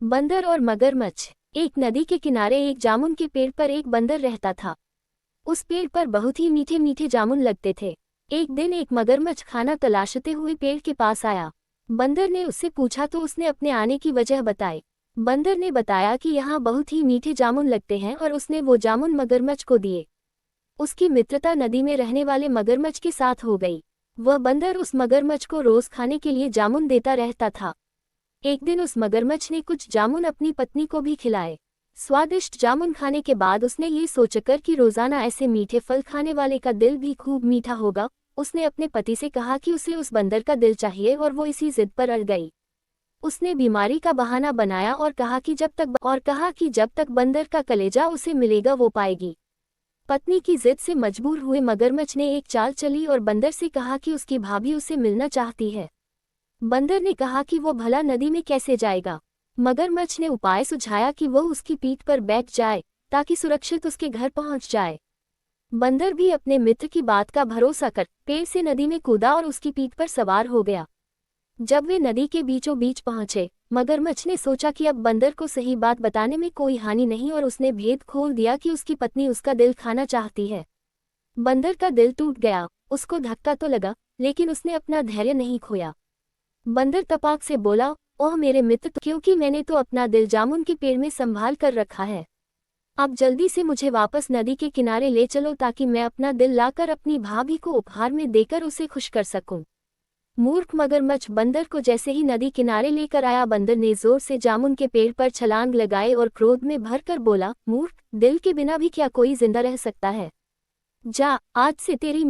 बंदर और मगरमच्छ। एक नदी के किनारे एक जामुन के पेड़ पर एक बंदर रहता था। उस पेड़ पर बहुत ही मीठे मीठे जामुन लगते थे। एक दिन एक मगरमच्छ खाना तलाशते हुए पेड़ के पास आया। बंदर ने उससे पूछा तो उसने अपने आने की वजह बताई। बंदर ने बताया कि यहाँ बहुत ही मीठे जामुन लगते हैं और उसने वो जामुन मगरमच्छ को दिए। उसकी मित्रता नदी में रहने वाले मगरमच्छ के साथ हो गई। वह बंदर उस मगरमच्छ को रोज खाने के लिए जामुन देता रहता था। एक दिन उस मगरमच्छ ने कुछ जामुन अपनी पत्नी को भी खिलाए। स्वादिष्ट जामुन खाने के बाद उसने ये सोचकर कि रोजाना ऐसे मीठे फल खाने वाले का दिल भी खूब मीठा होगा, उसने अपने पति से कहा कि उसे उस बंदर का दिल चाहिए और वो इसी जिद पर अड़ गई। उसने बीमारी का बहाना बनाया और कहा कि जब तक बंदर का कलेजा उसे मिलेगा वो पाएगी। पत्नी की जिद से मजबूर हुए मगरमच्छ ने एक चाल चली और बंदर से कहा कि उसकी भाभी उसे मिलना चाहती है। बंदर ने कहा कि वो भला नदी में कैसे जाएगा। मगरमच्छ ने उपाय सुझाया कि वो उसकी पीठ पर बैठ जाए ताकि सुरक्षित उसके घर पहुंच जाए। बंदर भी अपने मित्र की बात का भरोसा कर पेड़ से नदी में कूदा और उसकी पीठ पर सवार हो गया। जब वे नदी के बीचों बीच पहुंचे, मगरमच्छ ने सोचा कि अब बंदर को सही बात बताने में कोई हानि नहीं और उसने भेद खोल दिया कि उसकी पत्नी उसका दिल खाना चाहती है। बंदर का दिल टूट गया, उसको धक्का तो लगा, लेकिन उसने अपना धैर्य नहीं खोया। बंदर तपाक से बोला, ओह मेरे मित्र, क्योंकि मैंने तो अपना दिल जामुन के पेड़ में संभाल कर रखा है। अब जल्दी से मुझे वापस नदी के किनारे ले चलो ताकि मैं अपना दिल लाकर अपनी भाभी को उपहार में देकर उसे खुश कर सकूं। मूर्ख मगरमच्छ बंदर को जैसे ही नदी किनारे लेकर आया, बंदर ने जोर से जामुन के पेड़ पर छलांग लगाए और क्रोध में भरकर बोला, मूर्ख, दिल के बिना भी क्या कोई जिंदा रह सकता है? जा, आज से तेरी